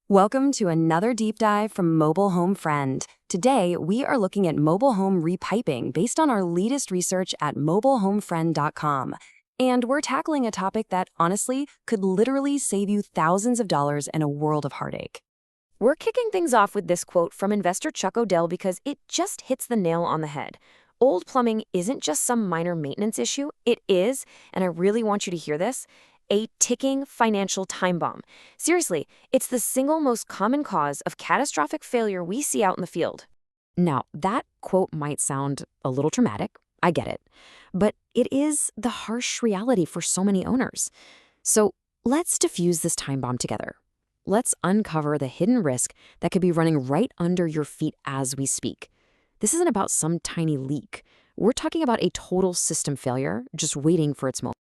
Welcome to another deep dive from Mobile Home Friend. Today, we are looking at mobile home repiping based on our latest research at mobilehomefriend.com. And we're tackling a topic that, honestly, could literally save you thousands of dollars and a world of heartache. We're kicking things off with this quote from investor Chuck O'Dell because it just hits the nail on the head. Old plumbing isn't just some minor maintenance issue. It is, and I really want you to hear this, a ticking financial time bomb. Seriously, it's the single most common cause of catastrophic failure we see out in the field. Now, that quote might sound a little dramatic, I get it, but it is the harsh reality for so many owners. So let's diffuse this time bomb together. Let's uncover the hidden risk that could be running right under your feet as we speak. This isn't about some tiny leak. We're talking about a total system failure just waiting for its moment.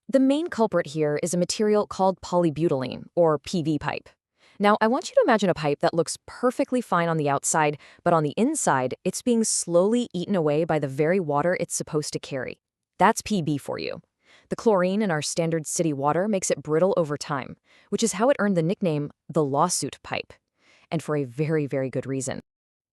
The main culprit here is a material called polybutylene, or PV pipe. Now, I want you to imagine a pipe that looks perfectly fine on the outside, but on the inside, it's being slowly eaten away by the very water it's supposed to carry. That's PB for you. The chlorine in our standard city water makes it brittle over time, which is how it earned the nickname the lawsuit pipe, and for a very, very good reason.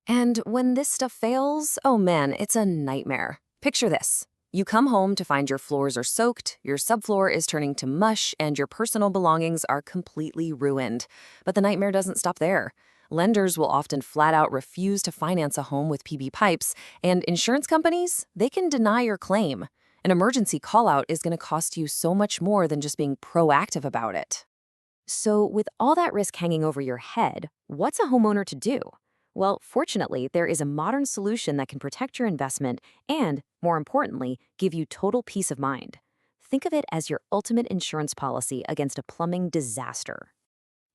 And when this stuff fails, oh man, it's a nightmare. Picture this. You come home to find your floors are soaked, your subfloor is turning to mush, and your personal belongings are completely ruined. But the nightmare doesn't stop there. Lenders will often flat out refuse to finance a home with PB pipes, and insurance companies, they can deny your claim. An emergency call-out is going to cost you so much more than just being proactive about it. So with all that risk hanging over your head, what's a homeowner to do? Well, fortunately, there is a modern solution that can protect your investment and, more importantly, give you total peace of mind. Think of it as your ultimate insurance policy against a plumbing disaster.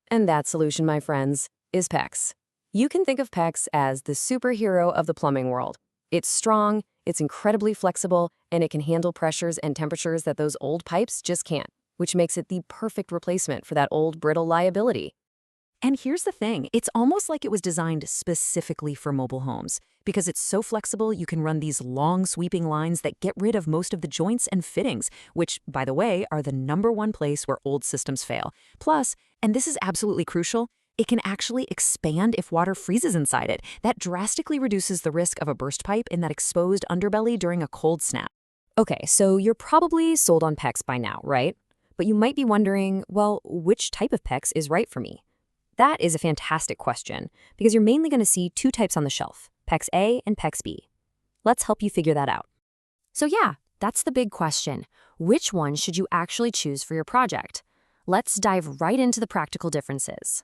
And that solution, my friends, is PEX. You can think of PEX as the superhero of the plumbing world. It's strong, it's incredibly flexible, and it can handle pressures and temperatures that those old pipes just can't, which makes it the perfect replacement for that old brittle liability. And here's the thing, it's almost like it was designed specifically for mobile homes. Because it's so flexible, you can run these long sweeping lines that get rid of most of the joints and fittings, which, by the way, are the #1 place where old systems fail. Plus, and this is absolutely crucial, it can actually expand if water freezes inside it. That drastically reduces the risk of a burst pipe in that exposed underbelly during a cold snap. Okay, so you're probably sold on PEX by now, right? But you might be wondering, well, which type of PEX is right for me? That is a fantastic question, because you're mainly going to see two types on the shelf, PEX-A and PEX-B. Let's help you figure that out. So yeah, that's the big question. Which one should you actually choose for your project? Let's dive right into the practical differences.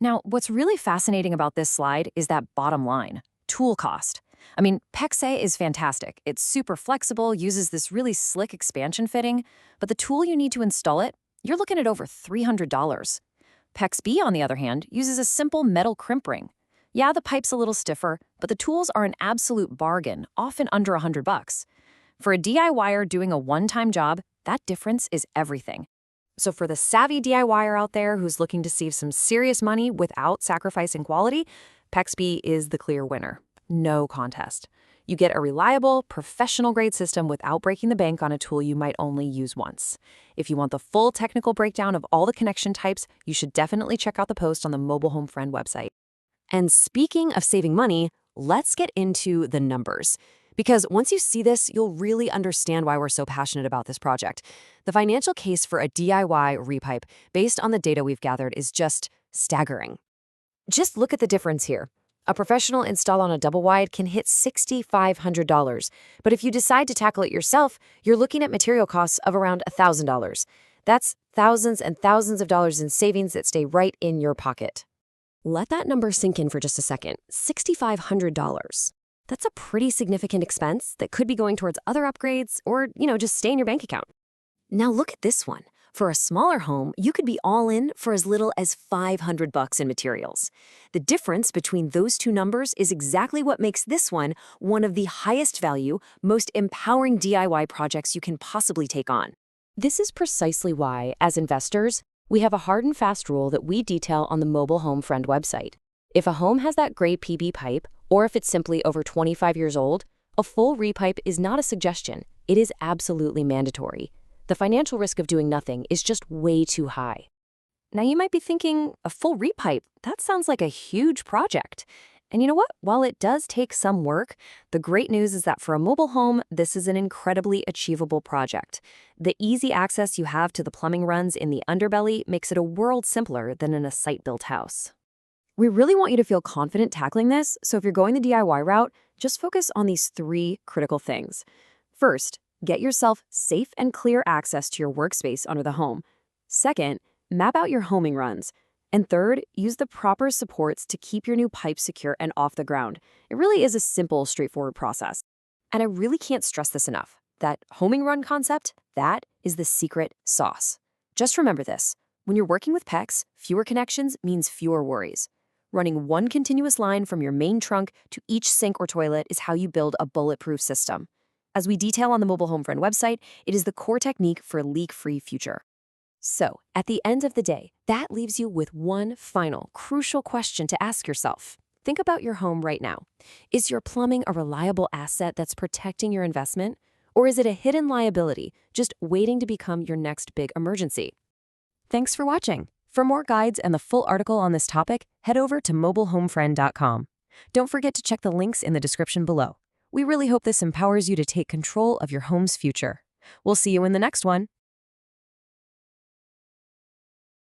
Now, what's really fascinating about this slide is that bottom line, tool cost. I mean, PEX-A is fantastic. It's super flexible, uses this really slick expansion fitting, but the tool you need to install it, you're looking at over $300. PEX-B, on the other hand, uses a simple metal crimp ring. Yeah, the pipe's a little stiffer, but the tools are an absolute bargain, often under $100. For a DIYer doing a one-time job, that difference is everything. So for the savvy DIYer out there who's looking to save some serious money without sacrificing quality, PEX-B is the clear winner. No contest. You get a reliable, professional-grade system without breaking the bank on a tool you might only use once. If you want the full technical breakdown of all the connection types, you should definitely check out the post on the Mobile Home Friend website. And speaking of saving money, let's get into the numbers. Because once you see this, you'll really understand why we're so passionate about this project. The financial case for a DIY repipe, based on the data we've gathered, is just staggering. Just look at the difference here. A professional install on a double wide can hit $6,500. But if you decide to tackle it yourself, you're looking at material costs of around $1,000. That's thousands and thousands of dollars in savings that stay right in your pocket. Let that number sink in for just a second. $6,500. That's a pretty significant expense that could be going towards other upgrades or, just stay in your bank account. Now look at this one. For a smaller home, you could be all in for as little as $500 in materials. The difference between those two numbers is exactly what makes this one of the highest value, most empowering DIY projects you can possibly take on. This is precisely why, as investors, we have a hard and fast rule that we detail on the Mobile Home Friend website. If a home has that gray PB pipe, or if it's simply over 25 years old, a full repipe is not a suggestion. It is absolutely mandatory. The financial risk of doing nothing is just way too high. Now you might be thinking, a full repipe, that sounds like a huge project. And you know what? While it does take some work, the great news is that for a mobile home, this is an incredibly achievable project. The easy access you have to the plumbing runs in the underbelly makes it a world simpler than in a site-built house. We really want you to feel confident tackling this, so if you're going the DIY route, just focus on these 3 critical things. First, get yourself safe and clear access to your workspace under the home. Second, map out your homing runs. And third, use the proper supports to keep your new pipe secure and off the ground. It really is a simple, straightforward process. And I really can't stress this enough. That homing run concept, that is the secret sauce. Just remember this. When you're working with PEX, fewer connections means fewer worries. Running one continuous line from your main trunk to each sink or toilet is how you build a bulletproof system. As we detail on the Mobile Home Friend website, it is the core technique for a leak-free future. So, at the end of the day, that leaves you with one final, crucial question to ask yourself. Think about your home right now. Is your plumbing a reliable asset that's protecting your investment? Or is it a hidden liability, just waiting to become your next big emergency? Thanks for watching. For more guides and the full article on this topic, head over to mobilehomefriend.com. Don't forget to check the links in the description below. We really hope this empowers you to take control of your home's future. We'll see you in the next one.